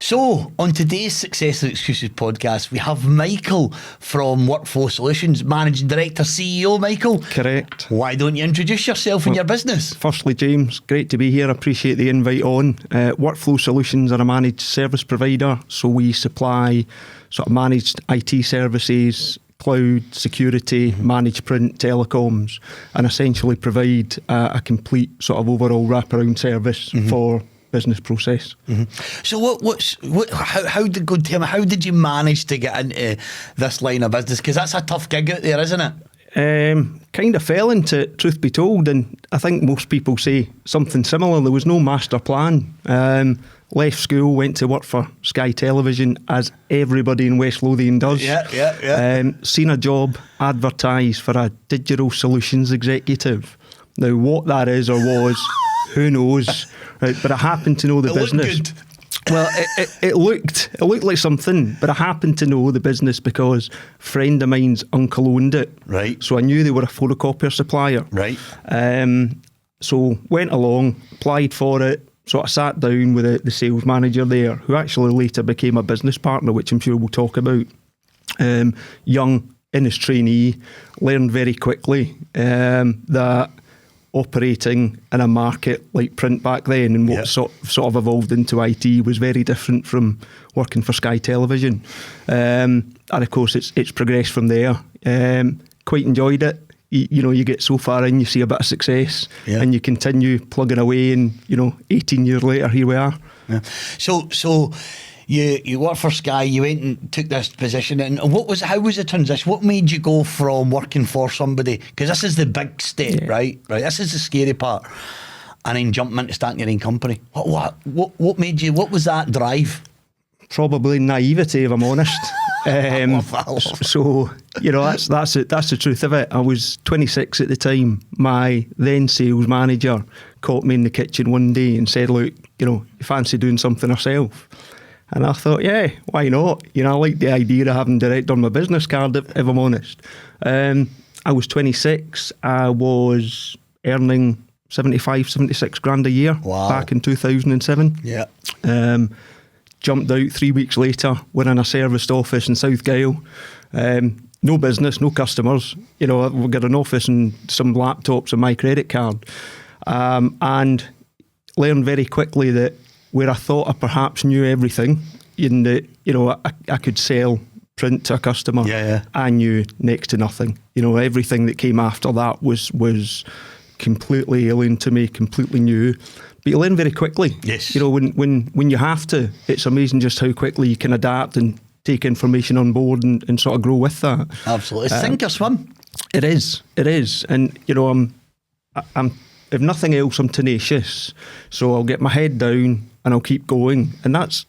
So, on today's Success and Excuses podcast, we have Michael from Workflow Solutions, Managing Director, CEO. Michael. Correct. Why don't you introduce yourself and your business? Firstly, James, great to be here. Appreciate the invite on. Workflow Solutions are a managed service provider, so we supply sort of managed IT services, cloud, security, managed print, telecoms, and essentially provide a complete sort of overall wraparound service for business process. So how did you manage to get into this line of business? Because that's a tough gig out there, isn't it? Kind of fell into it, truth be told, and I think most people say something similar. There was no master plan. Left school, went to work for Sky Television, as everybody in West Lothian does. Seen a job advertised for a digital solutions executive. Now, what that is or was, who knows? Right, but I happened to know the business. Looked good. Well, it looked like something, but I happened to know the business because a friend of mine's uncle owned it. Right. So I knew they were a photocopier supplier. Right. So went along, applied for it. So I sat down with the sales manager there, who actually later became a business partner, which I'm sure we'll talk about. Young, in his trainee, learned very quickly that operating in a market like print back then and what sort of evolved into IT was very different from working for Sky Television. And of course it's progressed from there. Quite enjoyed it. You get so far in, you see a bit of success and you continue plugging away, and 18 years later here we are. So you worked for Sky, you went and took this position, and how was the transition? What made you go from working for somebody, because this is the big step, right? This is the scary part, and then jumping into starting your own company. What made you, what was that drive? Probably naivety, if I'm honest. So that's it. That's the truth of it. I was 26 at the time. My then sales manager caught me in the kitchen one day and said, "Look, you fancy doing something yourself?" And I thought, yeah, why not? I like the idea of having direct on my business card, if I'm honest. I was 26. I was earning 75, 76 grand a year back in 2007. Yeah. Jumped out 3 weeks later. We're in a serviced office in South Gale. No business, no customers. We've got an office and some laptops and my credit card. And learned very quickly that where I thought I perhaps knew everything, in that, I could sell print to a customer, I knew next to nothing. Everything that came after that was completely alien to me, completely new. But you learn very quickly. Yes. When you have to, it's amazing just how quickly you can adapt and take information on board and sort of grow with that. Absolutely. It's sink or swim. It is. And, I'm if nothing else, I'm tenacious. So I'll get my head down and I'll keep going. And that's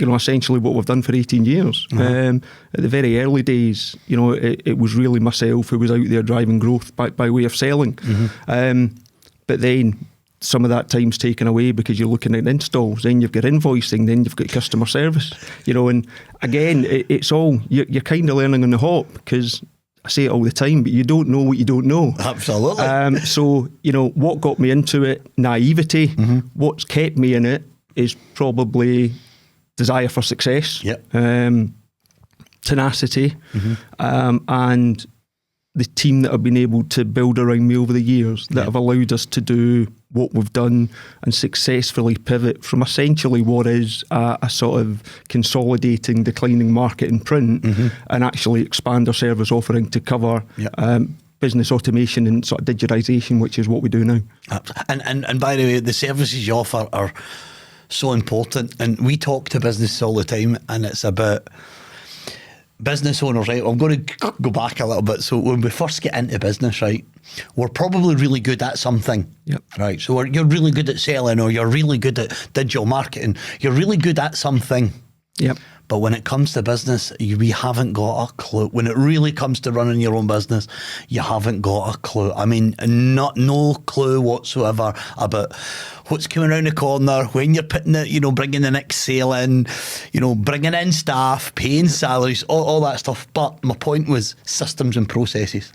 essentially what we've done for 18 years. At the very early days, it was really myself who was out there driving growth by way of selling. But then some of that time's taken away because you're looking at installs, then you've got invoicing, then you've got customer service. And again, it's all, you're kind of learning on the hop, because I say it all the time, but you don't know what you don't know. Absolutely. So, what got me into it? Naivety. What's kept me in it is probably desire for success, tenacity, and the team that I've been able to build around me over the years that have allowed us to do what we've done and successfully pivot from essentially what is a sort of consolidating, declining market in print and actually expand our service offering to cover business automation and sort of digitization, which is what we do now. And by the way, the services you offer are so important, and we talk to business all the time, and it's about business owners, right? I'm going to go back a little bit. So when we first get into business, right, we're probably really good at something, right? So you're really good at selling, or you're really good at digital marketing. You're really good at something. But when it comes to business, we haven't got a clue. When it really comes to running your own business, you haven't got a clue. I mean, no clue whatsoever about what's coming around the corner, when you're putting it, bringing the next sale in, bringing in staff, paying salaries, all that stuff. But my point was systems and processes.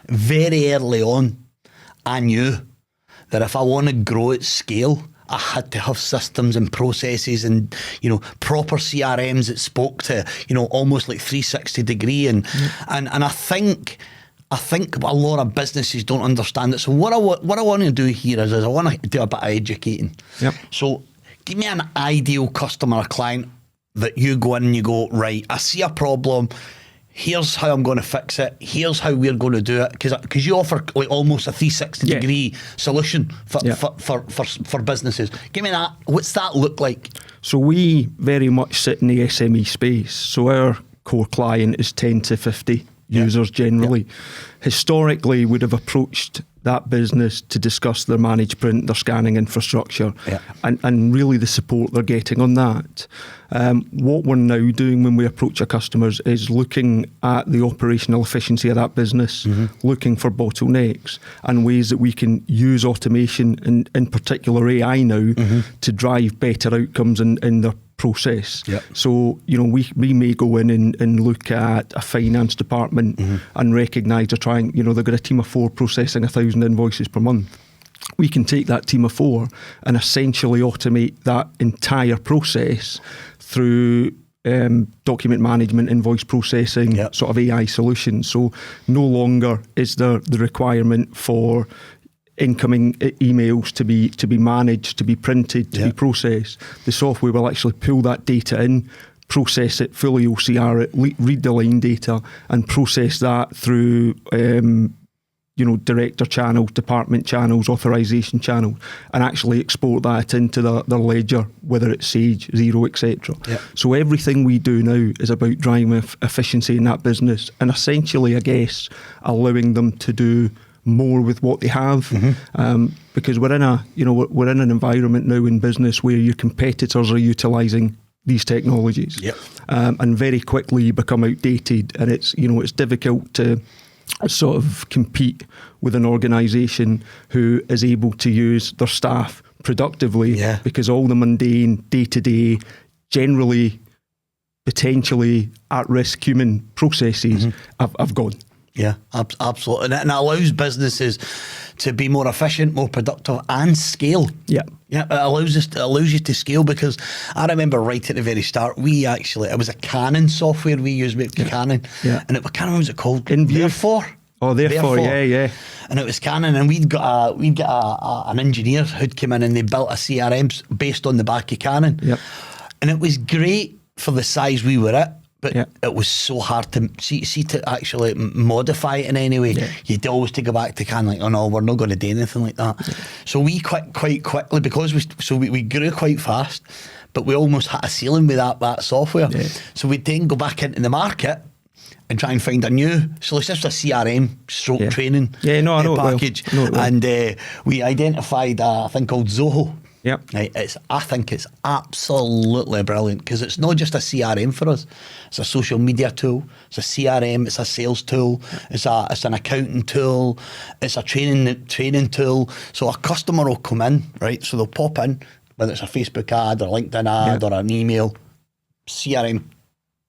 Very early on, I knew that if I want to grow at scale, I had to have systems and processes and, proper CRMs that spoke to, almost like 360 degree. And I think a lot of businesses don't understand it. So what I want to do here is I want to do a bit of educating. Yep. So give me an ideal customer or client that you go in and you go, right, I see a problem. Here's how I'm going to fix it. Here's how we're going to do it. Because you offer like almost a 360 degree solution for businesses. Give me that. What's that look like? So we very much sit in the SME space. So our core client is 10 to 50 users generally. Historically, would have approached that business to discuss their managed print, their scanning infrastructure, and really the support they're getting on that. What we're now doing when we approach our customers is looking at the operational efficiency of that business, looking for bottlenecks and ways that we can use automation and in particular AI now to drive better outcomes in their process. So, we may go in and look at a finance department and recognise they're trying, they've got a team of 4 processing 1,000 invoices per month. We can take that team of 4 and essentially automate that entire process through document management, invoice processing, sort of AI solutions. So no longer is there the requirement for incoming emails to be managed, to be printed, to be processed. The software will actually pull that data in, process it, fully OCR it, read the line data and process that through director channels, department channels, authorization channels, and actually export that into their ledger, whether it's Sage, Xero, etc. So everything we do now is about driving efficiency in that business and essentially, I guess, allowing them to do more with what they have, because we're in an environment now in business where your competitors are utilising these technologies, and very quickly become outdated, and it's difficult to sort of compete with an organisation who is able to use their staff productively, because all the mundane day-to-day, generally potentially at-risk human processes have gone. Yeah, absolutely. And it allows businesses to be more efficient, more productive and scale. Yeah, it allows you to scale, because I remember right at the very start, it was a Canon software we used with Canon. And what was it called? Therefore. Oh, Therefore, yeah. And it was Canon, and we'd got an engineer who'd come in and they built a CRM based on the back of Canon. And it was great for the size we were at. But it was so hard to see to actually modify it in any way. You'd always to go back to Canon, like, oh no, we're not going to do anything like that. So we quite quickly, because we grew quite fast, but we almost hit a ceiling with that software. So we'd then go back into the market and try and find a new solution. This was a CRM training package. And we identified a thing called Zoho. Right, I think it's absolutely brilliant, because it's not just a CRM for us. It's a social media tool. It's a CRM. It's a sales tool. It's an accounting tool. It's a training tool. So a customer will come in, right? So they'll pop in, whether it's a Facebook ad or LinkedIn ad or an email. CRM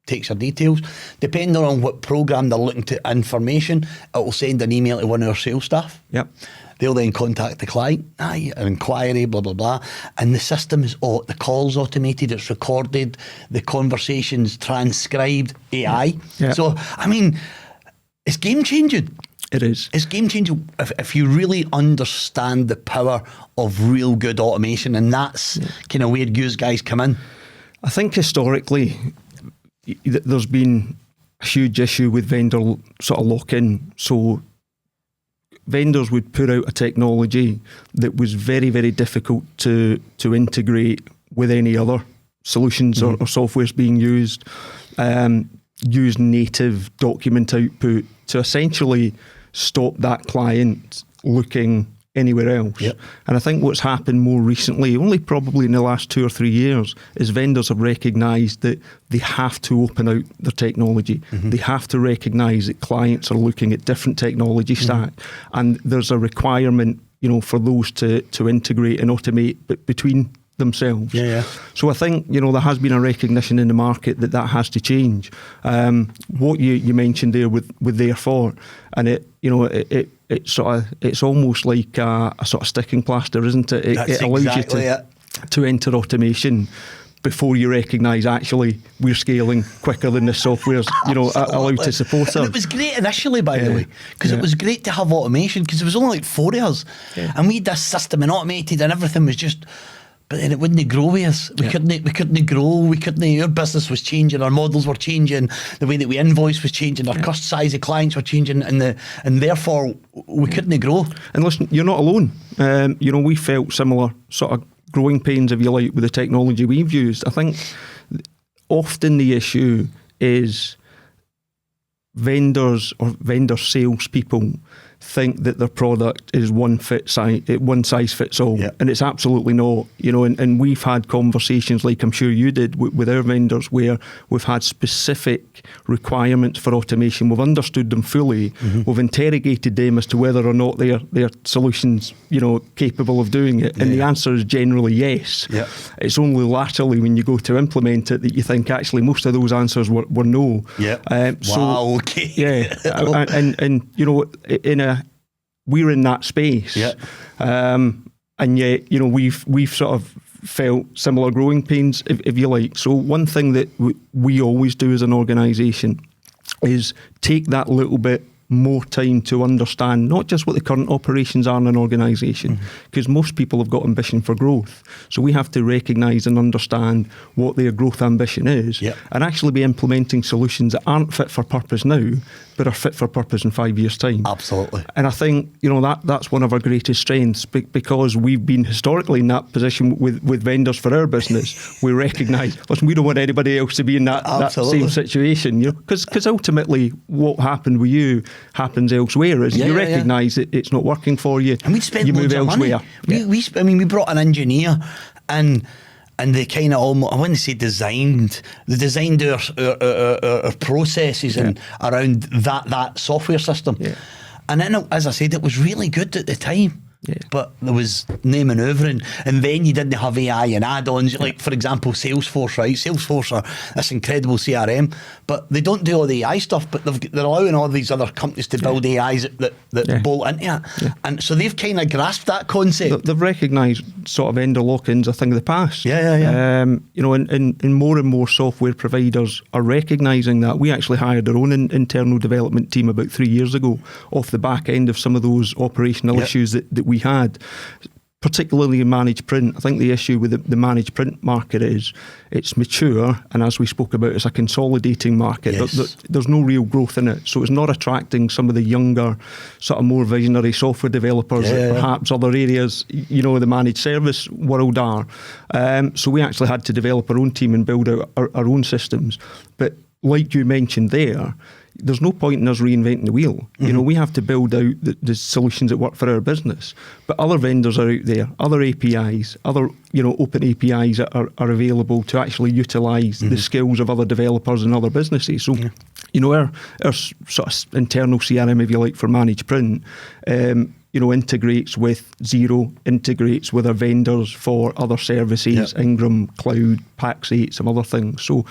takes your details. Depending on what program they're looking to information, it will send an email to one of our sales staff. They'll then contact the client, an inquiry, blah, blah, blah. And the system is, the call's automated, it's recorded, the conversation's transcribed, AI. So, I mean, it's game changing. It is. It's game changing if you really understand the power of real good automation, and that's kind of where you guys come in. I think historically, there's been a huge issue with vendor sort of lock-in. So vendors would put out a technology that was very, very difficult to integrate with any other solutions or softwares being used. Use native document output to essentially stop that client looking anywhere else. And I think what's happened more recently, only probably in the last 2 or 3 years, is vendors have recognised that they have to open out their technology. They have to recognise that clients are looking at different technology stack, and there's a requirement, for those to integrate and automate between themselves. So I think, there has been a recognition in the market that has to change. What you mentioned there with Therefore, and it's almost like a sort of sticking plaster, isn't it? It allows you to to enter automation before you recognise actually we're scaling quicker than the software's allowed to support us. And it was great initially, by the way, because it was great to have automation, because there was only like 4 of us, and we had this system and automated, and everything was just. But then it wouldn't grow with us. We couldn't grow. Our business was changing. Our models were changing. The way that we invoice was changing. Our cost size of clients were changing, and therefore we couldn't grow. And listen, you're not alone. We felt similar sort of growing pains, if you like, with the technology we've used. I think often the issue is vendors or vendor salespeople think that their product is one size fits all, and it's absolutely not. And we've had conversations, like I'm sure you did, with our vendors, where we've had specific requirements for automation. We've understood them fully. We've interrogated them as to whether or not their solutions, capable of doing it. And the answer is generally yes. It's only laterally when you go to implement it that you think actually most of those answers were no. Wow. Okay. And we're in that space, and yet we've sort of felt similar growing pains, if you like. So one thing that we always do as an organisation is take that little bit more time to understand not just what the current operations are in an organisation, because most people have got ambition for growth. So we have to recognise and understand what their growth ambition is, and actually be implementing solutions that aren't fit for purpose now, but are fit for purpose in 5 years' time. Absolutely. And I think that's one of our greatest strengths, because we've been historically in that position with vendors for our business. We recognise, listen, we don't want anybody else to be in that same situation, because ultimately what happened with you happens elsewhere. As you recognise that it's not working for you, and we'd spend loads of money. We brought an engineer and they kind of almost, I wouldn't say designed our processes and around that software system. And then, as I said, it was really good at the time. But there was no manoeuvring, and then you didn't have AI and add-ons, like for example Salesforce, right? Salesforce are this incredible CRM, but they don't do all the AI stuff, but they're allowing all these other companies to build AIs that bolt into it, and so they've kind of grasped that concept. They've recognised sort of vendor lock-ins a thing of the past. And more and more software providers are recognising that. We actually hired our own internal development team about 3 years ago off the back end of some of those operational issues that we had, particularly in managed print. I think the issue with the managed print market is it's mature, and as we spoke about, it's a consolidating market. There's no real growth in it, so it's not attracting some of the younger, sort of more visionary software developers that perhaps other areas, the managed service world are. So we actually had to develop our own team and build out our own systems. But like you mentioned there's no point in us reinventing the wheel. We have to build out the solutions that work for our business. But other vendors are out there, other APIs, other open APIs are available to actually utilise the skills of other developers and other businesses. So, our sort of internal CRM, if you like, for managed print, integrates with Xero, integrates with our vendors for other services, Ingram, Cloud, Pax8, some other things. So,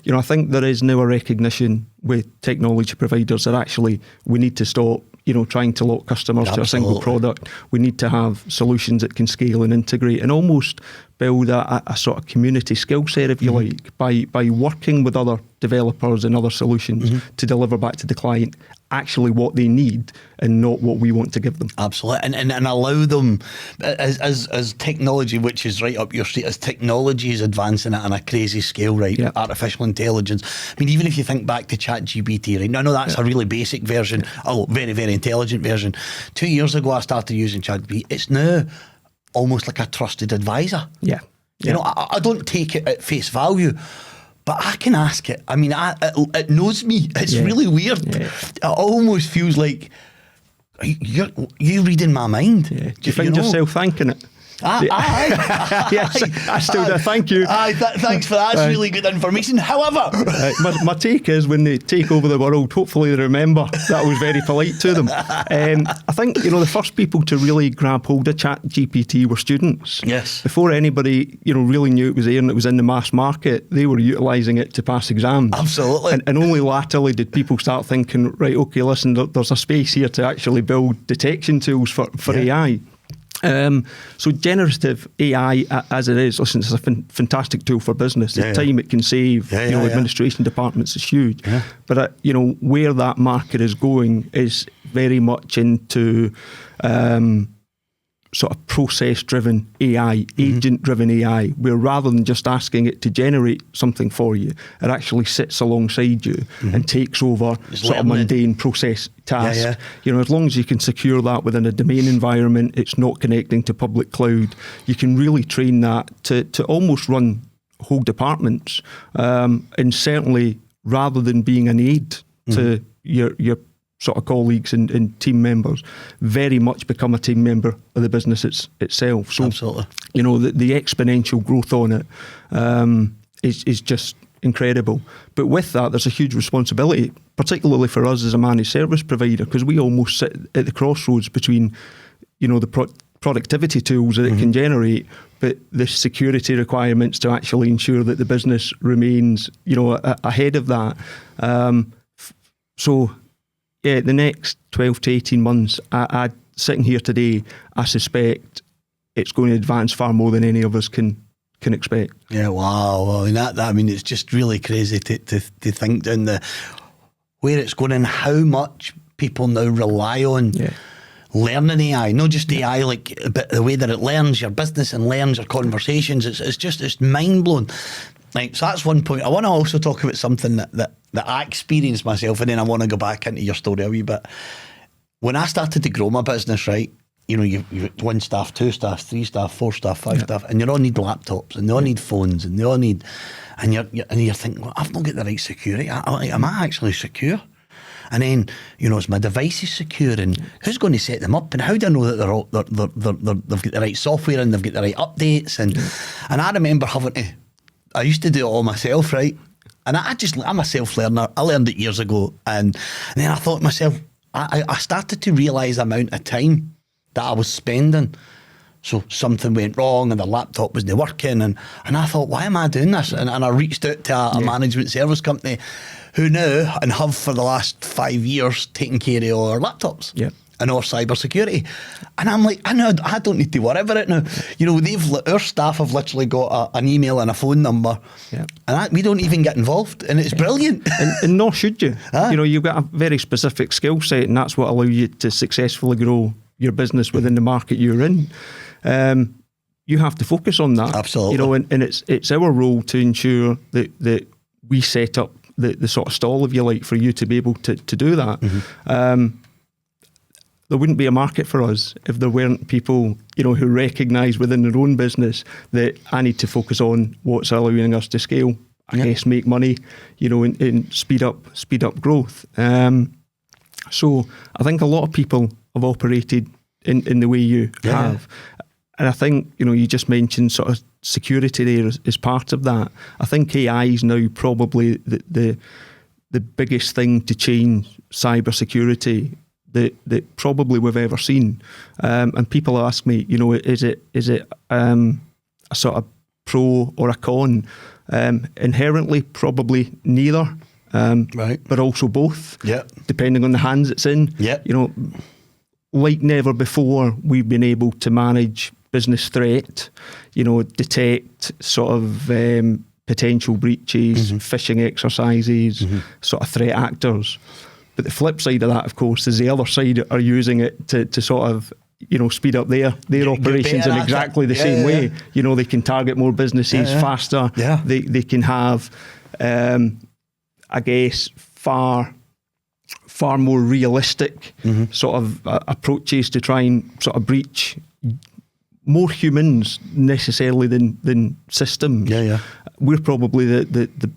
I think there is now a recognition with technology providers that actually we need to stop, trying to lock customers to a single product. We need to have solutions that can scale and integrate and almost build a sort of community skill set, if you like, by working with other developers and other solutions to deliver back to the client actually what they need and not what we want to give them. Absolutely. And allow them, as technology, which is right up your street, as technology is advancing at a crazy scale, right? Artificial intelligence. I mean, even if you think back to ChatGPT, right? Now, I know that's a really basic version, very, very intelligent version. 2 years ago, I started using ChatGPT. It's now almost like a trusted advisor. I don't take it at face value, but I can ask it. I mean, it knows me. It's really weird. It almost feels like you're reading my mind. Do you find yourself thanking it? Yes, I still do. Thank you. Thanks for that. That's really good information. However, my take is when they take over the world, hopefully they remember that I was very polite to them. I think the first people to really grab hold of ChatGPT were students. Yes. Before anybody really knew it was there and it was in the mass market, they were utilising it to pass exams. Absolutely. And only latterly did people start thinking, right, okay, listen, there's a space here to actually build detection tools for AI. So generative AI, as it is, listen, it's a fantastic tool for business. The time it can save, administration departments is huge. Yeah. But where that market is going is very much into sort of process-driven AI, agent-driven AI, where rather than just asking it to generate something for you, it actually sits alongside you and takes over sort of mundane process tasks. As long as you can secure that within a domain environment, it's not connecting to public cloud, you can really train that to almost run whole departments. And certainly, rather than being an aid to your sort of colleagues and team members, very much become a team member of the business itself. So, absolutely. The exponential growth on it is just incredible. But with that, there's a huge responsibility, particularly for us as a managed service provider, because we almost sit at the crossroads between, the productivity tools that it can generate, but the security requirements to actually ensure that the business remains, ahead of that. The next 12 to 18 months, I sitting here today, I suspect it's going to advance far more than any of us can expect. Yeah, wow. It's just really crazy to think down where it's going and how much people now rely on learning AI, not just AI, but the way that it learns your business and learns your conversations. It's mind blowing. So that's one point. I want to also talk about something that I experienced myself, and then I want to go back into your story a wee bit. When I started to grow my business, right, you've got 1 staff, 2 staff, 3 staff, 4 staff, 5 staff, and you all need laptops, and they all need phones, and they all need, and you're thinking, well, I've not got the right security. Am I actually secure? And then, is my devices secure, and who's going to set them up, and how do I know that they've got the right software and they've got the right updates? And I remember I used to do it all myself, right? And I'm a self-learner. I learned it years ago. And then I thought to myself, I started to realise the amount of time that I was spending. So something went wrong and the laptop wasn't working. And I thought, why am I doing this? And I reached out to a management service company who now, and have for the last 5 years, taken care of all our laptops. Yeah. And our cybersecurity. And I'm like, I don't need to worry about it now. Our staff have literally got an email and a phone number, and we don't even get involved, and it's brilliant. And nor should you. You've got a very specific skill set, and that's what allows you to successfully grow your business within the market you're in. You have to focus on that. Absolutely. And it's our role to ensure that we set up the sort of stall, if you like, for you to be able to do that. There wouldn't be a market for us if there weren't people, who recognise within their own business that I need to focus on what's allowing us to scale, I guess, make money, and speed up growth. So I think a lot of people have operated in the way you have. And I think, you just mentioned sort of security there is part of that. I think AI is now probably the biggest thing to change cybersecurity that probably we've ever seen. And people ask me, is it a sort of pro or a con? Inherently, probably neither. Right. But also both. Yeah. Depending on the hands it's in. Yeah. Like never before, we've been able to manage business threat, detect sort of potential breaches, phishing exercises, sort of threat actors. But the flip side of that, of course, is the other side are using it to sort of, speed up their operations in exactly the same way. They can target more businesses faster. Yeah. They can have, I guess, far more realistic sort of approaches to try and sort of breach more humans necessarily than systems. Yeah. We're probably the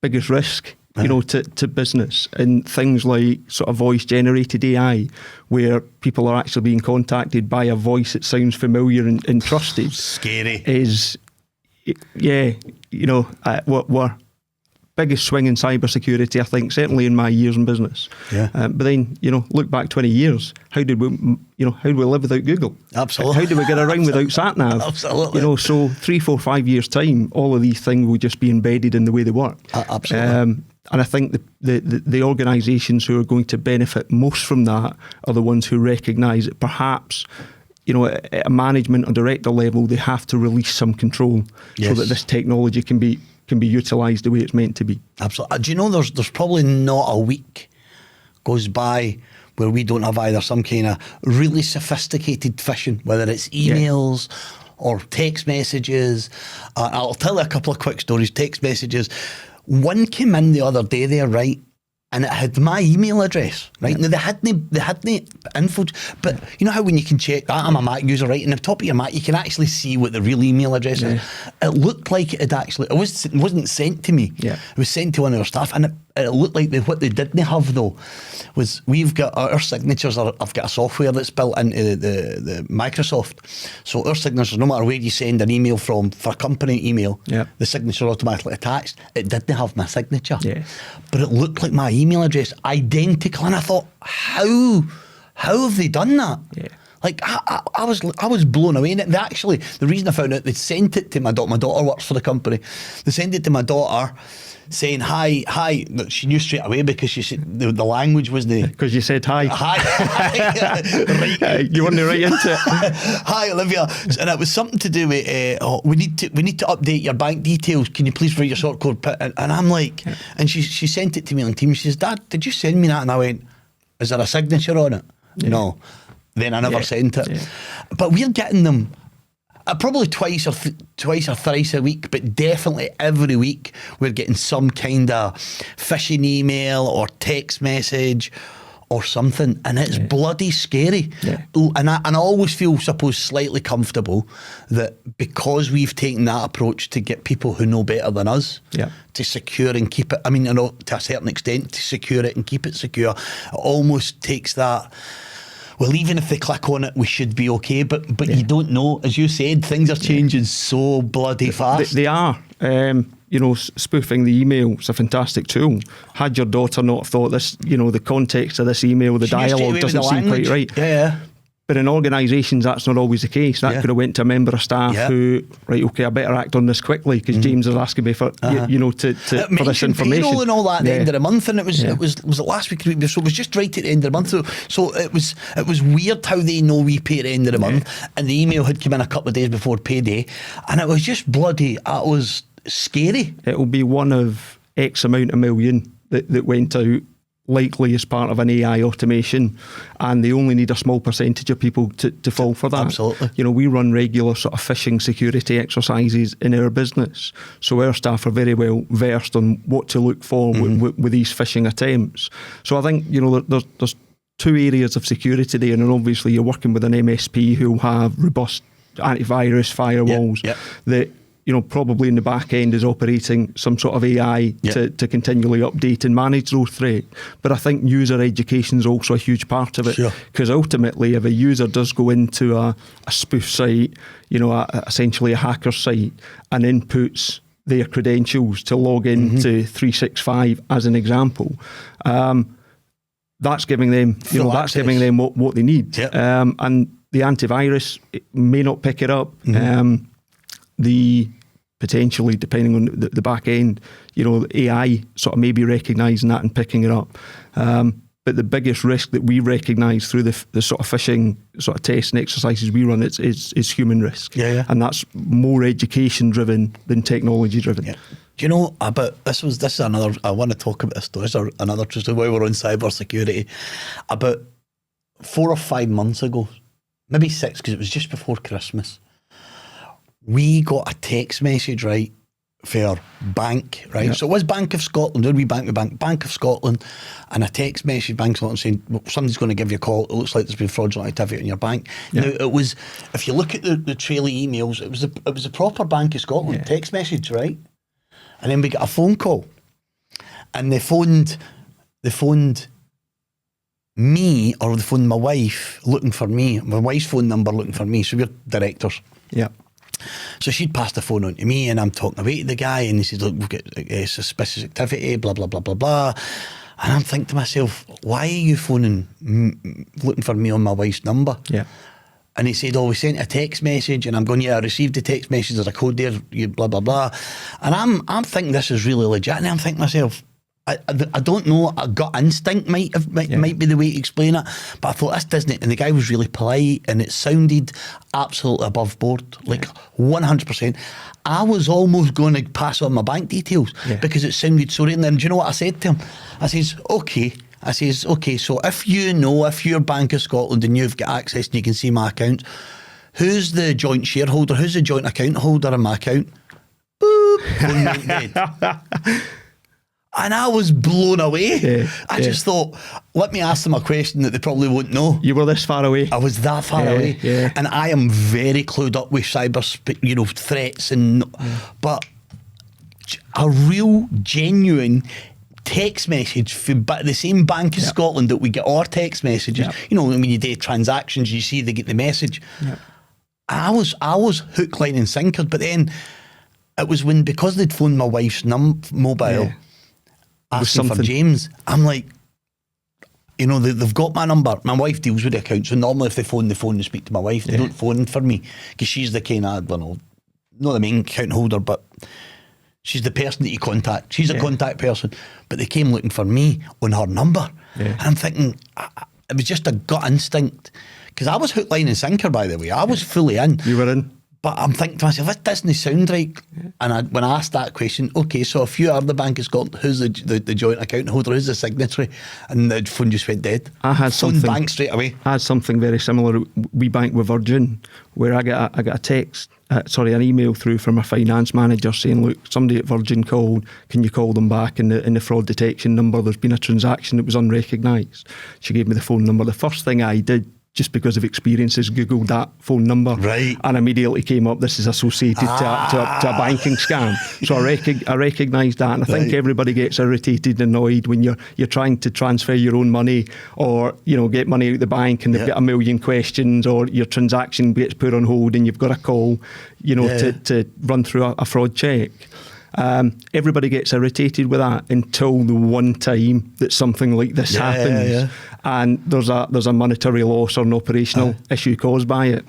biggest risk, to business, and things like sort of voice generated AI, where people are actually being contacted by a voice that sounds familiar and trusted. Scary. Is, we're biggest swing in cybersecurity, I think, certainly in my years in business. Yeah. But then, look back 20 years. How did we live without Google? Absolutely. How did we get around without SatNav? Absolutely. So 3, 4, 5 years time, all of these things will just be embedded in the way they work. Absolutely. And I think the organisations who are going to benefit most from that are the ones who recognise that perhaps, you know, at a management or director level, they have to release some control so that this technology can be utilised the way it's meant to be. Absolutely. Do you know there's probably not a week goes by where we don't have either some kind of really sophisticated phishing, whether it's emails or text messages. I'll tell you a couple of quick stories. Text messages. One came in the other day there, right? And it had my email address, right? Now, they hadn't info, but you know how when you can check, I'm a Mac user, right? And on the top of your Mac, you can actually see what the real email address is. It looked like it had actually, it wasn't sent to me. It was sent to one of our staff, and it looked like what they didn't have though was we've got our signatures. I've got a software that's built into the Microsoft, so our signatures, no matter where you send an email from for a company email, the signature automatically attached. It didn't have my signature, but it looked like my email address, identical, and I thought, how have they done that? Like I was blown away. And actually, the reason I found out, they sent it to my daughter. My daughter works for the company. They sent it to my daughter, saying hi. She knew straight away because she said the language was the, because you said hi. Right. You weren't right into it. Hi, Olivia, and it was something to do with we need to update your bank details. Can you please write your sort code? And I'm like, and she sent it to me on Teams. She says, Dad, did you send me that? And I went, is there a signature on it? No. Then I never sent it. But we're getting them probably twice or thrice a week, but definitely every week we're getting some kind of phishing email or text message or something, and it's bloody scary. And I always feel, slightly comfortable that because we've taken that approach to get people who know better than us to secure and keep it, I mean, I know to a certain extent, to secure it and keep it secure, it almost takes that, well, even if they click on it, we should be okay. But you don't know. As you said, things are changing so bloody fast. They are. You know, spoofing the email is a fantastic tool. Had your daughter not thought this, you know, the context of this email, the dialogue doesn't seem quite right. But in organisations, that's not always the case. That could have went to a member of staff who, right, okay, I better act on this quickly because James is asking me for, you know, for this information. Payroll and all that at the end of the month, and it was it last week, so it was just right at the end of the month. So it was weird how they know we pay at the end of the month, and the email had come in a couple of days before payday, and it was just bloody. It was scary. It will be one of X amount of million that went out, likely as part of an AI automation, and they only need a small percentage of people to fall for that. Absolutely. You know, we run regular sort of phishing security exercises in our business, so our staff are very well versed on what to look for with these phishing attempts. So I think, you know, there's two areas of security there, and obviously you're working with an MSP who'll have robust antivirus firewalls that, you know, probably in the back end is operating some sort of AI to continually update and manage those threats. But I think user education is also a huge part of it, because ultimately if a user does go into a spoof site, you know, essentially a hacker site, and inputs their credentials to log into 365 as an example, that's giving them, you know, that's giving them what they need. And the antivirus, it may not pick it up. The potentially, depending on the back end, you know, AI sort of maybe recognising that and picking it up. But the biggest risk that we recognise through the sort of phishing sort of tests and exercises we run is human risk. And that's more education driven than technology driven. Do you know about this is another, I want to talk about this though. This is another truth while we're on cybersecurity. About 4 or 5 months ago, maybe 6, because it was just before Christmas, we got a text message, right, for our bank, right? So it was Bank of Scotland, or we Bank of Scotland, and a text message, Bank of Scotland, saying, well, somebody's going to give you a call. It looks like there's been fraudulent activity in your bank. Now, it was, if you look at the trail of emails, it was a proper Bank of Scotland text message, right? And then we got a phone call, and they phoned me, or they phoned my wife looking for me, my wife's phone number looking for me. So we're directors. So she'd passed the phone on to me, and I'm talking away to the guy, and he said, look, we've got suspicious activity, blah, blah, blah, blah, blah. And I'm thinking to myself, why are you phoning, looking for me on my wife's number? And he said, oh, we sent a text message, and I'm going, I received the text message, there's a code there, blah, blah, blah. And I'm thinking this is really legit, and I'm thinking to myself, I don't know, a gut instinct might be the way to explain it, but I thought this doesn't, and the guy was really polite and it sounded absolutely above board, like 100%. I was almost going to pass on my bank details because it sounded so real. And then do you know what I said to him? I says, okay, so if your Bank of Scotland and you've got access and you can see my account, who's the joint shareholder, who's the joint account holder in my account? Boop, phone went dead. And I was blown away. I just thought, let me ask them a question that they probably won't know. You were this far away. I was that far away. And I am very clued up with cyber, threats but a real, genuine text message from the same Bank of Scotland that we get our text messages. When you do transactions, you see they get the message. I was hook, line and sinker, but then it was because they'd phoned my wife's mobile. Asking for James, I'm like, they've got my number. My wife deals with the account, so normally if they phone and speak to my wife, they don't phone for me because she's the kind of, I don't know, not the main account holder, but she's the person that you contact. She's a contact person, but they came looking for me on her number. And I'm thinking, it was just a gut instinct because I was hook, line and sinker, by the way. I was fully in. You were in. But I'm thinking to myself, that doesn't sound right. And when I asked that question, okay, so if you are the Bank of Scotland, who's the joint account holder, who's the signatory? And the phone just went dead. I had phone something bank straight away. I had something very similar. We bank with Virgin, where I got a text, an email through from a finance manager saying, look, somebody at Virgin called, can you call them back in the fraud detection number? There's been a transaction that was unrecognised. She gave me the phone number. The first thing I did, just because of experiences, Googled that phone number, and immediately came up, this is associated to a banking scam. So I recognised that, and I think everybody gets irritated and annoyed when you're trying to transfer your own money or get money out of the bank and they've got a million questions, or your transaction gets put on hold and you've got a call to run through a fraud check. Everybody gets irritated with that until the one time that something like this happens, and there's a monetary loss or an operational issue caused by it,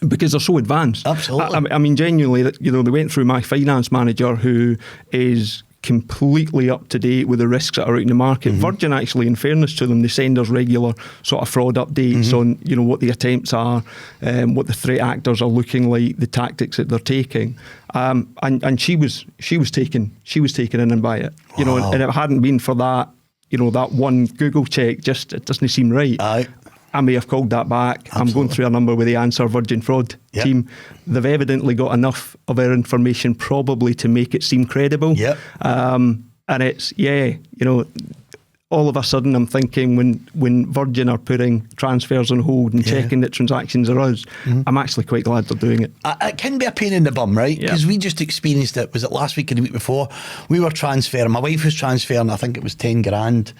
because they're so advanced. Absolutely. I mean, genuinely, they went through my finance manager, who is completely up to date with the risks that are out in the market. Virgin, actually, in fairness to them, they send us regular sort of fraud updates on what the attempts are, what the threat actors are looking like, the tactics that they're taking. And she was taken in by it. Wow. And if it hadn't been for that, that one Google check, it doesn't seem right. I may have called that back. Absolutely. I'm going through a number with the Answer Virgin fraud team. They've evidently got enough of our information probably to make it seem credible. And it's, all of a sudden I'm thinking when Virgin are putting transfers on hold and checking that transactions are us, I'm actually quite glad they're doing it. It can be a pain in the bum, right? Because we just experienced it. Was it last week or the week before? We were transferring. My wife was transferring, I think it was 10 grand.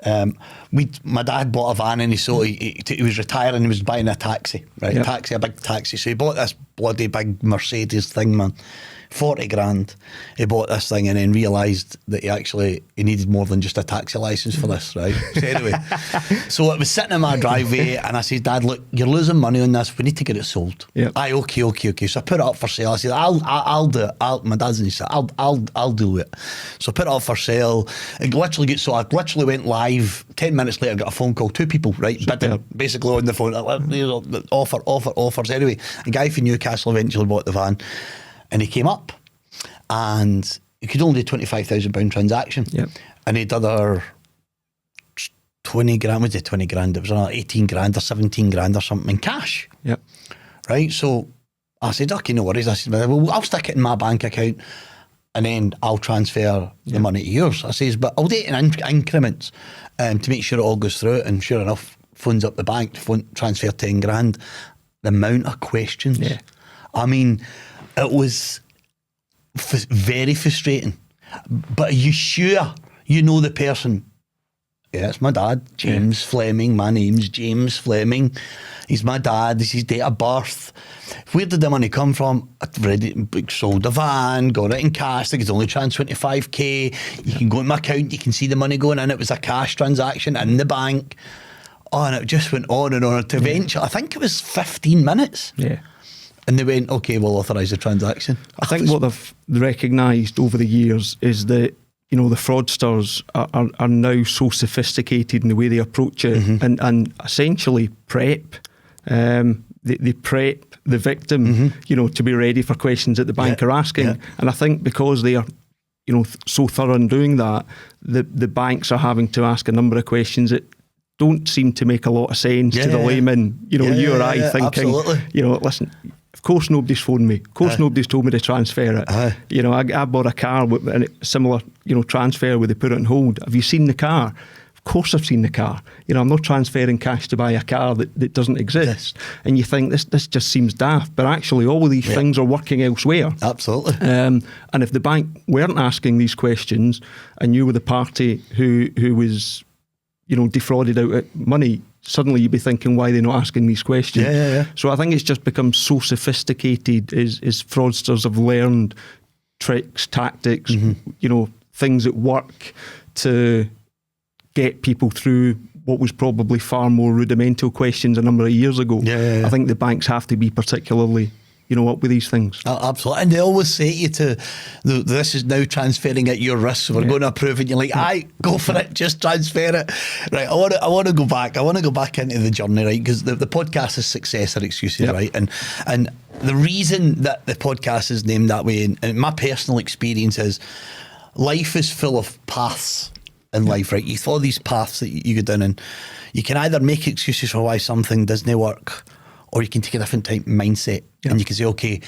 My dad bought a van and he was retiring. He was buying a taxi, right? A big taxi. So he bought this bloody big Mercedes thing, man. 40 grand. He bought this thing and then realised that he needed more than just a taxi licence for this, right? So anyway, so it was sitting in my driveway and I said, Dad, look, you're losing money on this. We need to get it sold. Aye, okay. So I put it up for sale. I said, I'll do it. My dad's in his, I'll do it. So I put it up for sale. It literally gets sold. I literally went live. 10 minutes later, I got a phone call. 2 people, right? Bidding, basically on the phone. Offers. Anyway, a guy from Newcastle eventually bought the van. And he came up and he could only do £25,000 transaction. And he'd other 20 grand, was it 20 grand? It was another 18 grand or 17 grand or something in cash. Right? So I said, okay, no worries. I said, well, I'll stick it in my bank account and then I'll transfer the money to yours. I says, but I'll do it in increments to make sure it all goes through. And sure enough, phones up the bank, transfer 10 grand. The amount of questions. I mean, it was very frustrating. But are you sure you know the person? Yeah, it's my dad, James Fleming. My name's James Fleming. He's my dad. This is his date of birth. Where did the money come from? I'd already sold the van, got it in cash. I think it's only transferred 25k. You can go in my account, you can see the money going in. It was a cash transaction in the bank. Oh, and it just went on and on. To eventually, I think it was 15 minutes. And they went, okay, we'll authorise the transaction. I think what they've recognised over the years is that you know, the fraudsters are now so sophisticated in the way they approach it, and essentially prep. They prep the victim, you know, to be ready for questions that the bank are asking. Yeah. And I think because they are, you know, so thorough in doing that, the banks are having to ask a number of questions that don't seem to make a lot of sense to the layman. You know, you or I thinking, absolutely. You know, listen, of course nobody's phoned me. Of course nobody's told me to transfer it. You know, I bought a car with a similar, you know, transfer where they put it on hold. Have you seen the car? Of course I've seen the car. You know, I'm not transferring cash to buy a car that doesn't exist. And you think this just seems daft, but actually all of these things are working elsewhere. Absolutely. And if the bank weren't asking these questions and you were the party who was, you know, defrauded out of money, suddenly you'd be thinking, why are they not asking these questions? So I think it's just become so sophisticated as fraudsters have learned tricks, tactics, you know, things that work to get people through what was probably far more rudimental questions a number of years ago. I think the banks have to be particularly, you know, up with these things. Absolutely. And they always say to you this is now transferring at your risk, so we're going to approve it. And you're like, aye, go for it, just transfer it. Right, I want to go back. I want to go back into the journey, right? Because the podcast is Success or Excuses, right? And the reason that the podcast is named that way, and my personal experience is, life is full of paths in life, right? You follow these paths that you go down, and you can either make excuses for why something doesn't work, or you can take a different type of mindset and you can say, okay,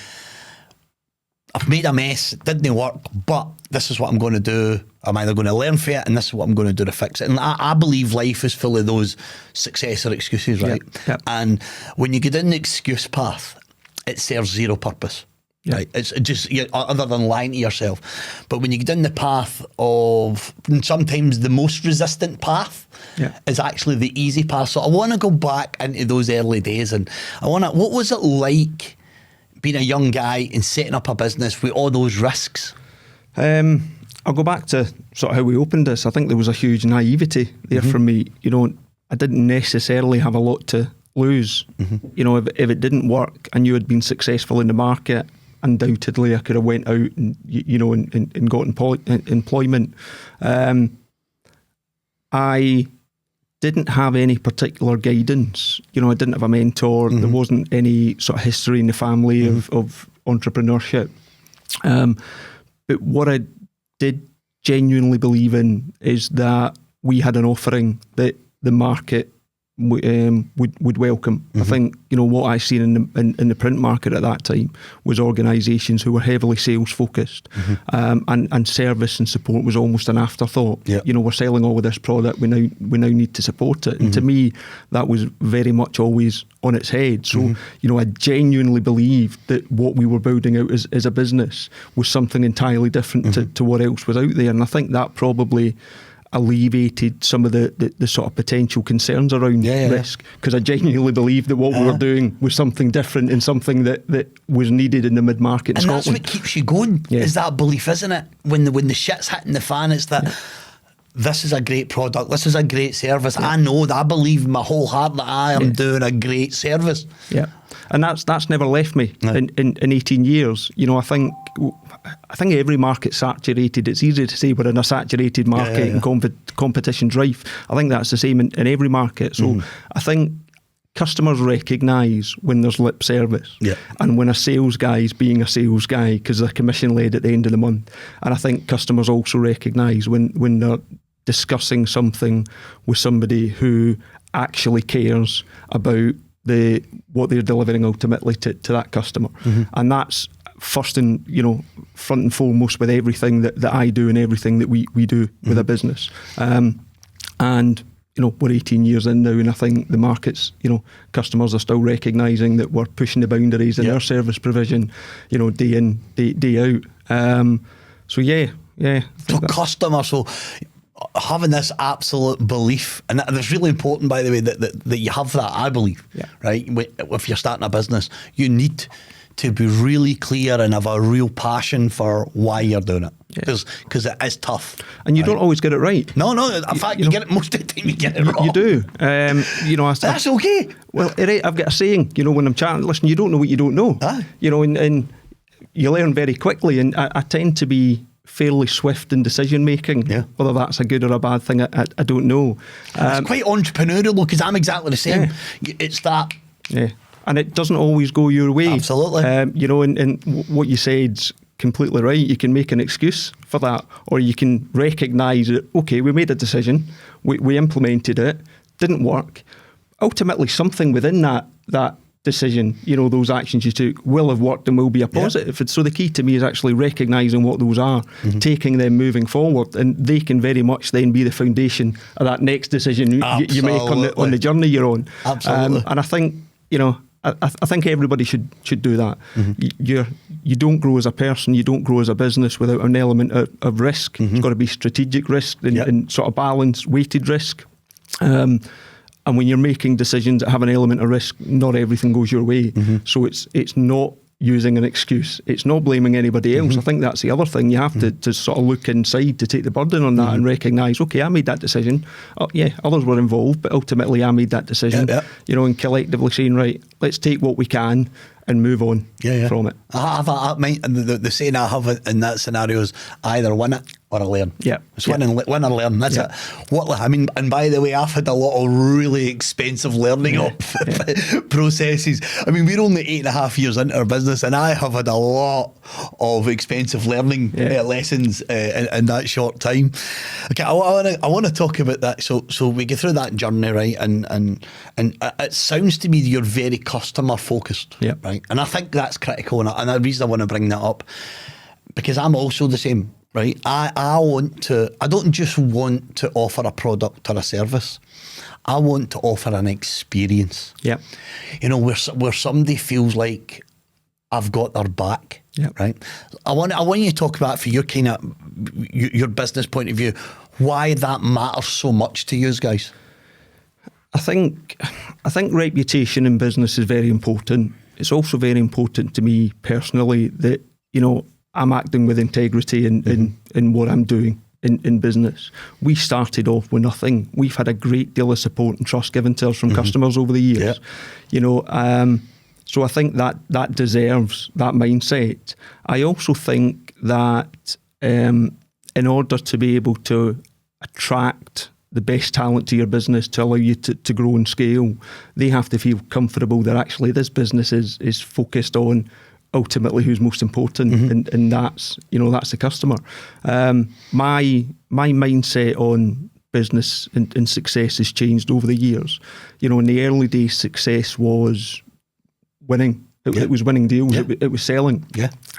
I've made a mess, it didn't work, but this is what I'm going to do. I'm either going to learn from it, and this is what I'm going to do to fix it. And I believe life is full of those success or excuses, right? And when you get in the excuse path, it serves zero purpose. Right, it's just other than lying to yourself. But when you get down the path of, sometimes the most resistant path is actually the easy path. So I want to go back into those early days, and what was it like being a young guy and setting up a business with all those risks? I'll go back to sort of how we opened this. I think there was a huge naivety there from me. You know, I didn't necessarily have a lot to lose. You know, if it didn't work and you had been successful in the market, undoubtedly I could have went out and, you know, and got employment. I didn't have any particular guidance. You know, I didn't have a mentor. There wasn't any sort of history in the family of entrepreneurship. But what I did genuinely believe in is that we had an offering that the market would welcome. I think, you know, what I seen in the print market at that time was organisations who were heavily sales focused, and service and support was almost an afterthought. You know, we're selling all of this product, we now need to support it. And to me, that was very much always on its head. So, you know, I genuinely believed that what we were building out as a business was something entirely different to what else was out there. And I think that probably alleviated some of the sort of potential concerns around risk, because I genuinely believed that what we were doing was something different and something that was needed in the mid-market in Scotland. And that's what keeps you going, is that belief, isn't it? When the shit's hitting the fan, it's that this is a great product, this is a great service. I know that, I believe in my whole heart that I am doing a great service. And that's never left me in 18 years. You know, I think every market's saturated. It's easy to say we're in a saturated market and competition's rife. I think that's the same in every market. So I think customers recognise when there's lip service and when a sales guy is being a sales guy because they're commission led at the end of the month. And I think customers also recognise when they're discussing something with somebody who actually cares about what they're delivering ultimately to that customer. And that's first and, you know, front and foremost with everything that I do and everything that we do with a business. And, you know, we're 18 years in now, and I think the markets, you know, customers are still recognising that we're pushing the boundaries in our service provision, you know, day in, day out. So customers, so having this absolute belief, and it's really important, by the way, that you have that, I believe, right? If you're starting a business, you need to be really clear and have a real passion for why you're doing it, because it is tough. And you don't always get it right. No, in fact, you get it most of the time, you get it wrong. You do. You know, that's okay. Well, I've got a saying, you know, when I'm chatting, listen, you don't know what you don't know. You know, and you learn very quickly, and I tend to be fairly swift in decision making. Yeah. Whether that's a good or a bad thing, I don't know. It's quite entrepreneurial because I'm exactly the same. It's that. Yeah. And it doesn't always go your way. Absolutely. And what you said's completely right. You can make an excuse for that, or you can recognise that, okay, we made a decision, we implemented it, didn't work. Ultimately, something within that decision, those actions you took will have worked and will be a positive. And so the key to me is actually recognising what those are, taking them moving forward, and they can very much then be the foundation of that next decision you make on the journey you're on. Absolutely. And I think, I think everybody should do that. You don't grow as a person, you don't grow as a business without an element of risk. It's got to be strategic risk and sort of balanced, weighted risk. And when you're making decisions that have an element of risk, not everything goes your way. So it's not using an excuse. It's not blaming anybody else. I think that's the other thing. You have to sort of look inside to take the burden on that and recognise, okay, I made that decision. Others were involved, but ultimately I made that decision. And collectively saying, right, let's take what we can and move on from it. The saying I have in that scenario is either win it or I learn. It's win or learn. That's it. And by the way, I've had a lot of really expensive learning processes. I mean, we're only 8.5 years into our business, and I have had a lot of expensive learning lessons in that short time. Okay, I want to talk about that. So we go through that journey, right? And it sounds to me that you're very customer focused, right? And I think that's critical, and the reason I want to bring that up, because I'm also the same. Right, I don't just want to offer a product or a service. I want to offer an experience. Where somebody feels like I've got their back. Right. I want you to talk about, for your kind of your business point of view, why that matters so much to you guys. I think reputation in business is very important. It's also very important to me personally that I'm acting with integrity in what I'm doing in business. We started off with nothing. We've had a great deal of support and trust given to us from customers over the years. So I think that deserves that mindset. I also think that in order to be able to attract the best talent to your business to allow you to grow and scale, they have to feel comfortable that actually this business is focused on ultimately who's most important, and that's the customer. My mindset on business and success has changed over the years. In the early days, success was winning. It was winning deals. It was selling.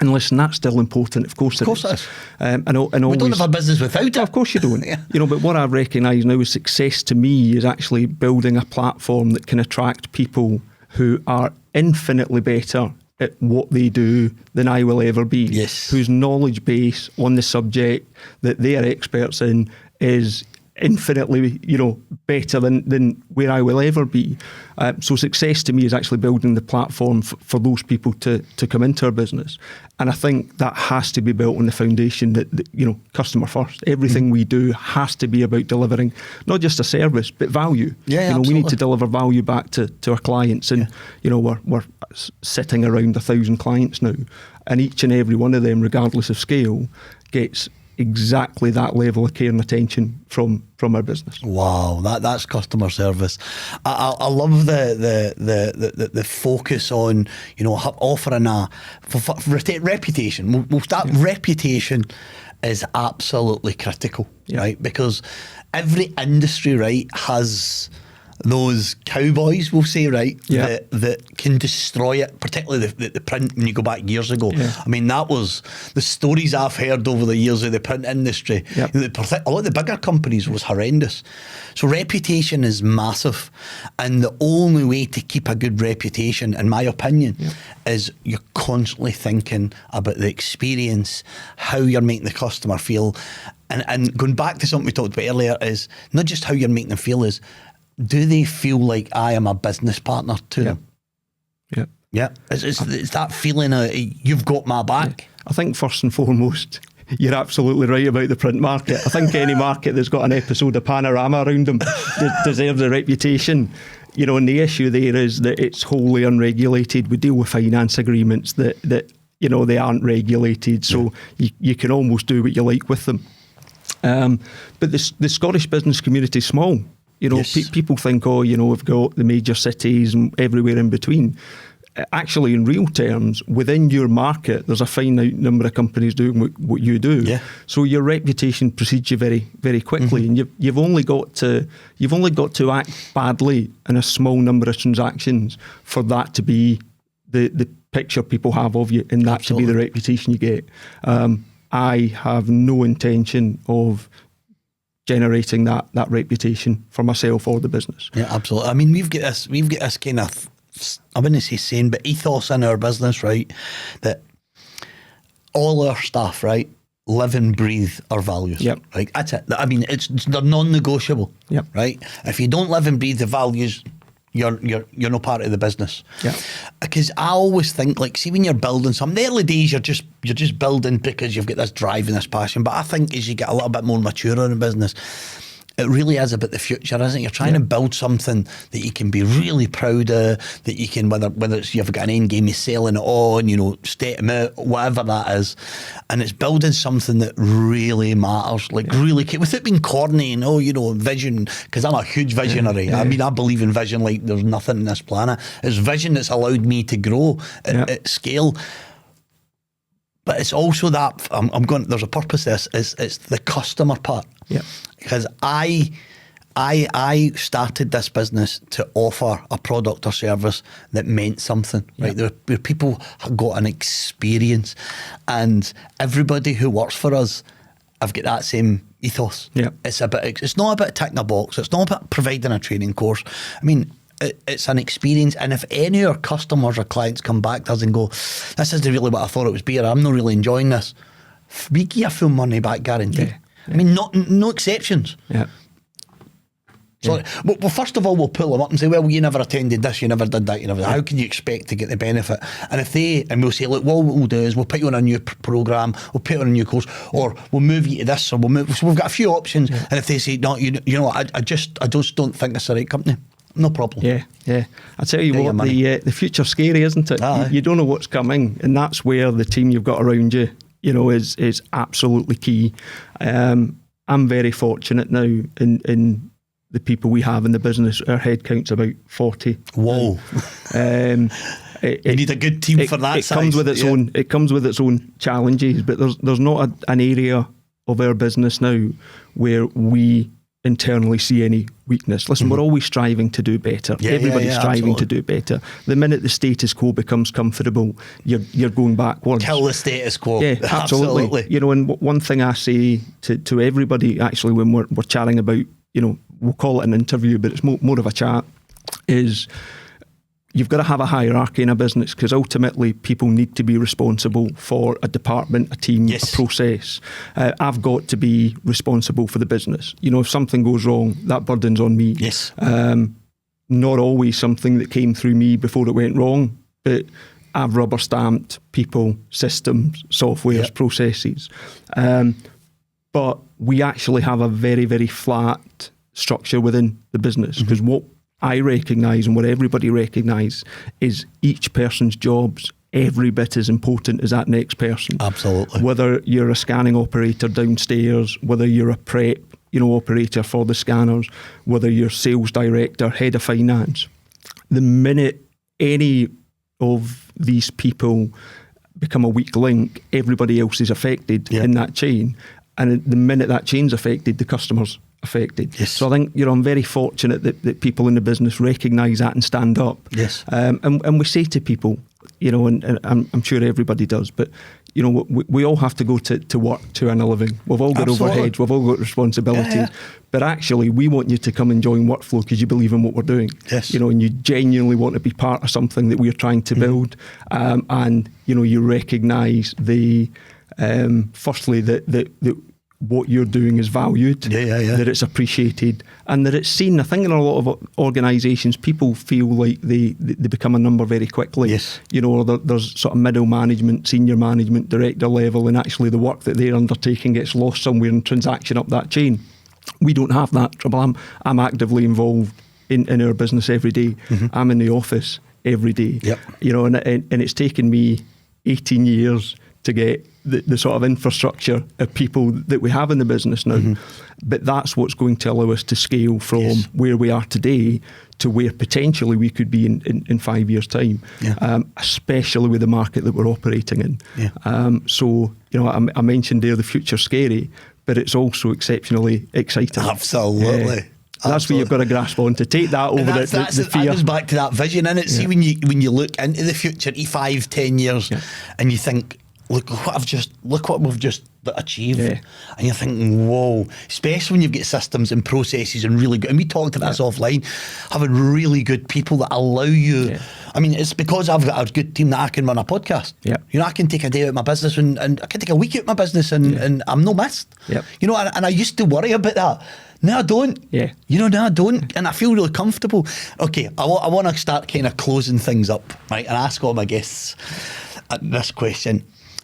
And listen, that's still important. Of course it is. And we don't have a business without it. Of course you don't. But what I've recognised now is success to me is actually building a platform that can attract people who are infinitely better at what they do than I will ever be. Whose knowledge base on the subject that they are experts in is infinitely, better than where I will ever be. So success to me is actually building the platform for those people to come into our business. And I think that has to be built on the foundation that customer first. Everything we do has to be about delivering not just a service, but value. We need to deliver value back to our clients. And, we're sitting around 1,000 clients now. And each and every one of them, regardless of scale, gets exactly that level of care and attention from our business. Wow, that's customer service. I love the focus on offering a reputation. We'll start. Reputation is absolutely critical, right? Because every industry, right, has those cowboys, we'll say, right, that can destroy it, particularly the print when you go back years ago. I mean, that was the stories I've heard over the years of the print industry. A lot of the bigger companies was horrendous. So reputation is massive, and the only way to keep a good reputation, in my opinion, is you're constantly thinking about the experience, how you're making the customer feel, and going back to something we talked about earlier, is not just how you're making them feel, is do they feel like I am a business partner to them? It's that feeling of you've got my back. I think first and foremost, you're absolutely right about the print market. I think any market that's got an episode of Panorama around them deserves a reputation. And the issue there is that it's wholly unregulated. We deal with finance agreements that You know, they aren't regulated, so you can almost do what you like with them. But the Scottish business community is small. You know, people think, oh, you know, we've got the major cities and everywhere in between. Actually, in real terms, within your market, there's a finite number of companies doing what you do. Yeah. So your reputation precedes you very, very quickly, and you've only got to act badly in a small number of transactions for that to be the picture people have of you, and that to be the reputation you get. I have no intention of generating that reputation for myself or the business. Yeah, absolutely. I mean, we've got this kind of, I wouldn't say saying, but ethos in our business, right? That all our staff, right, live and breathe our values. Yep. Right? That's it. I mean, they're non-negotiable. Yep. Right? If you don't live and breathe the values, you're no part of the business. Yeah. Because I always think, like, see, when you're building something, the early days you're just building because you've got this drive and this passion. But I think as you get a little bit more mature in the business, it really is about the future, isn't it? You're trying to build something that you can be really proud of, that you can, whether it's you've got an end game, you're selling it on, you know, state them out, whatever that is. And it's building something that really matters, like really, without being corny and, oh, you know, vision, because I'm a huge visionary. I mean, I believe in vision like there's nothing on this planet. It's vision that's allowed me to grow at scale. But it's also that, there's a purpose to this, it's the customer part. Yeah. Because I started this business to offer a product or service that meant something, right? Where people got an experience, and everybody who works for us have got that same ethos. Yeah. It's not about ticking a box. It's not about providing a training course. I mean, it's an experience, and if any of our customers or clients come back to us and go, this isn't really what I thought it was be, or I'm not really enjoying this, we give you a full money back guarantee. I mean, no exceptions. Yeah. So, well, first of all, we'll pull them up and say, well, you never attended this, you never did that, you never. How can you expect to get the benefit? And we'll say, look, what we'll do is we'll put you on a new program, we'll put you on a new course, or we'll move you to this, or we'll move. So we've got a few options. And if they say, no, you know, I just don't think it's the right company. No problem. Yeah. I tell you what, the future's scary, isn't it? You don't know what's coming, and that's where the team you've got around you, you know, is absolutely key. I'm very fortunate now in the people we have in the business. Our headcount's about 40. Whoa! You need a good team for that. It comes with its own. It comes with its own challenges, but there's not an area of our business now where we internally see any weakness. Listen, we're always striving to do better. Everybody's striving to do better. The minute the status quo becomes comfortable, you're going backwards. Kill the status quo. Yeah, absolutely. You know, and one thing I say to everybody, actually, when we're chatting about, you know, we'll call it an interview, but it's more of a chat, is you've got to have a hierarchy in a business, because ultimately people need to be responsible for a department, a team, a process. I've got to be responsible for the business. You know, if something goes wrong, that burden's on me. Yes. Not always something that came through me before it went wrong, but I've rubber stamped people, systems, softwares, processes. But we actually have a very, very flat structure within the business, because what I recognise and what everybody recognise is each person's job's every bit as important as that next person. Absolutely. Whether you're a scanning operator downstairs, whether you're a prep, you know, operator for the scanners, whether you're sales director, head of finance, the minute any of these people become a weak link, everybody else is affected in that chain. And the minute that chain's affected, the customer's affected. Yes. So I think, you know, I'm very fortunate that people in the business recognise that and stand up. Yes. And we say to people, you know, and I'm sure everybody does, but, you know, we all have to go to work to earn a living. We've all got overheads, we've all got responsibilities. Yeah. But actually, we want you to come and join Workflow because you believe in what we're doing. Yes. You know, and you genuinely want to be part of something that we're trying to build. And, you know, you recognise firstly, that what you're doing is valued, that it's appreciated, and that it's seen. I think in a lot of organisations, people feel like they become a number very quickly. Yes. You know, there's sort of middle management, senior management, director level, and actually the work that they're undertaking gets lost somewhere in transaction up that chain. We don't have that trouble. I'm actively involved in our business every day. I'm in the office every day. Yep. You know, and it's taken me 18 years to get the sort of infrastructure of people that we have in the business now. But that's what's going to allow us to scale from where we are today to where potentially we could be in 5 years' time, especially with the market that we're operating in. So, I mentioned there the future's scary, but it's also exceptionally exciting. Absolutely. That's what you've got to grasp on to take that over the fear. That goes back to that vision, innit? See, when you look into the future, 5-10 years, and you think, look what we've just achieved, and you're thinking, whoa! Especially when you've got systems and processes and really good. And we talked about this offline, having really good people that allow you. Yeah. I mean, it's because I've got a good team that I can run a podcast. Yeah. I can take a day out of my business and I can take a week out of my business and I'm no missed. Yep. And I used to worry about that. Now I don't. Yeah. Now I don't. And I feel really comfortable. Okay, I want to start kind of closing things up, right? And ask all my guests this question.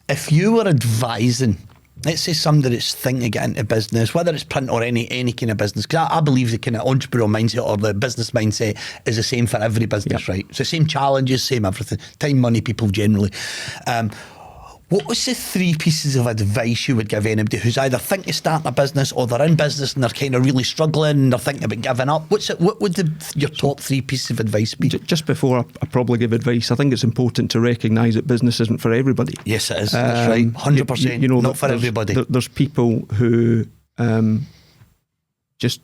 If you were advising, let's say somebody that's thinking to get into business, whether it's print or any kind of business, because I believe the kind of entrepreneurial mindset or the business mindset is the same for every business, right? It's the same challenges, same everything. Time, money, people generally. What was the 3 pieces of advice you would give anybody who's either thinking of starting a business or they're in business and they're kind of really struggling and they're thinking about giving up? What would your top 3 pieces of advice be? Just before I probably give advice, I think it's important to recognise that business isn't for everybody. Yes, it is. That's right. 100%. Not for everybody. There's people who just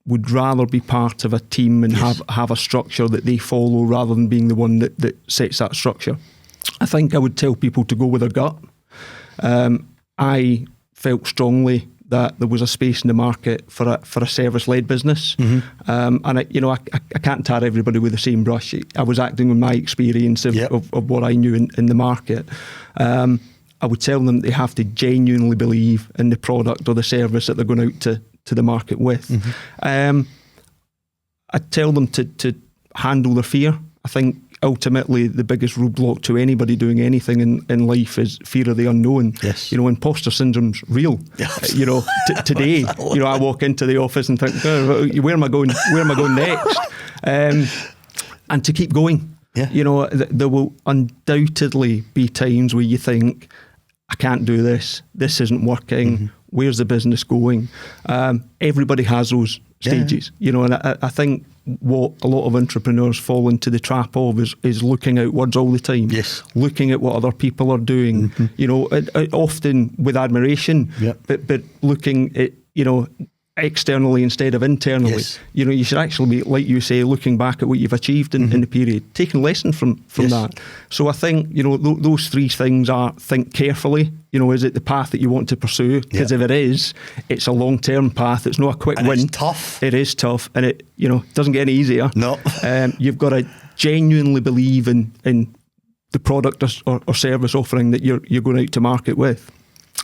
would rather be part of a team and have a structure that they follow rather than being the one that sets that structure. I think I would tell people to go with their gut. I felt strongly that there was a space in the market for a service-led business, and I can't tar everybody with the same brush. I was acting with my experience of what I knew in the market. I would tell them they have to genuinely believe in the product or the service that they're going out to the market with. I'd tell them to handle their fear. I think ultimately the biggest roadblock to anybody doing anything in life is fear of the unknown. Yes. Imposter syndrome's real. Today, I walk into the office and think, where am I going next? And to keep going. Yeah. There will undoubtedly be times where you think, I can't do this isn't working, where's the business going? Everybody has those stages, and I think what a lot of entrepreneurs fall into the trap of is looking outwards all the time, looking at what other people are doing, often with admiration, but looking at, externally instead of internally. Yes. You should actually be, like you say, looking back at what you've achieved in the period, taking lesson from that. So I think, those 3 things are: think carefully, is it the path that you want to pursue? Because if it is, it's a long-term path. It's not a quick win. It's tough. It is tough, and it, doesn't get any easier. No. You've got to genuinely believe in the product or service offering that you're going out to market with.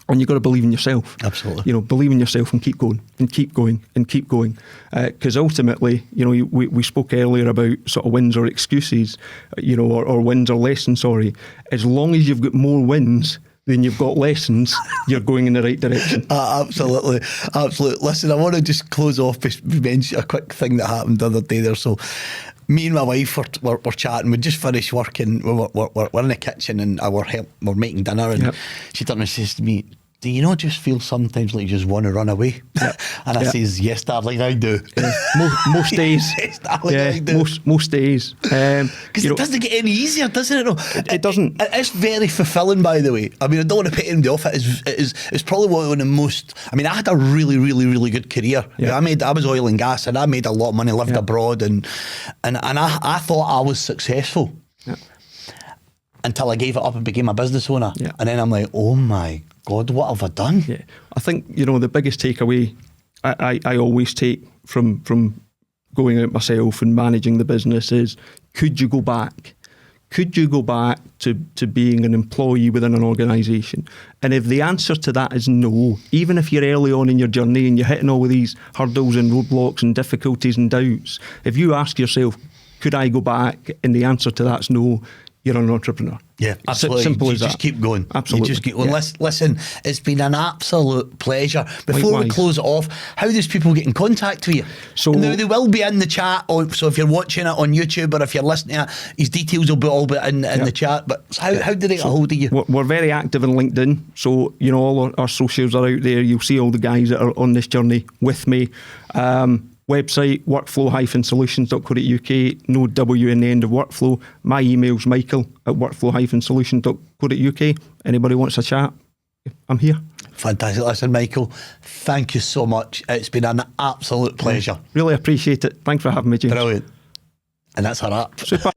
And you've got to believe in yourself. Absolutely. Believe in yourself and keep going and keep going and keep going. Because ultimately, we spoke earlier about sort of wins or excuses, or wins or lessons, sorry. As long as you've got more wins than you've got lessons, you're going in the right direction. Absolutely. Listen, I want to just close off by mention a quick thing that happened the other day there. So, me and my wife were chatting. We just finished working. We're in the kitchen and we're making dinner. And she turned and says to me, "Do you not just feel sometimes like you just want to run away?" And I says, "Yes, darling, I do." Most days. Yes, darling, I do. Most days. Because it doesn't get any easier, does it? No. It doesn't. It's very fulfilling, by the way. I mean, I don't want to put anybody off it. It's probably one of the most. I mean, I had a really, really, really good career. Yeah. I was oil and gas, and I made a lot of money, lived abroad, and I thought I was successful until I gave it up and became a business owner. Yeah. And then I'm like, oh my God, what have I done? Yeah. I think, the biggest takeaway I always take from going out myself and managing the business is, could you go back? Could you go back to being an employee within an organisation? And if the answer to that is no, even if you're early on in your journey and you're hitting all of these hurdles and roadblocks and difficulties and doubts, if you ask yourself, could I go back? And the answer to that's no, you're an entrepreneur. Yeah, absolutely. Simple You as just that. keep going. Absolutely. You just keep going. Yeah. Listen, it's been an absolute pleasure. Before we Likewise. close it off, how does people get in contact with you? So- now, they will be in the chat. So if you're watching it on YouTube or if you're listening to it, his details will be all be in the chat. But how do they get a hold of you? We're very active on LinkedIn, so all our socials are out there. You'll see all the guys that are on this journey with me. Website workflow-solutions.co.uk, no W in the end of workflow. My email's michael@workflow-solutions.co.uk. Anybody wants a chat, I'm here. Fantastic. Listen, Michael, thank you so much. It's been an absolute pleasure. Really appreciate it. Thanks for having me, James. Brilliant. And that's a wrap. Super.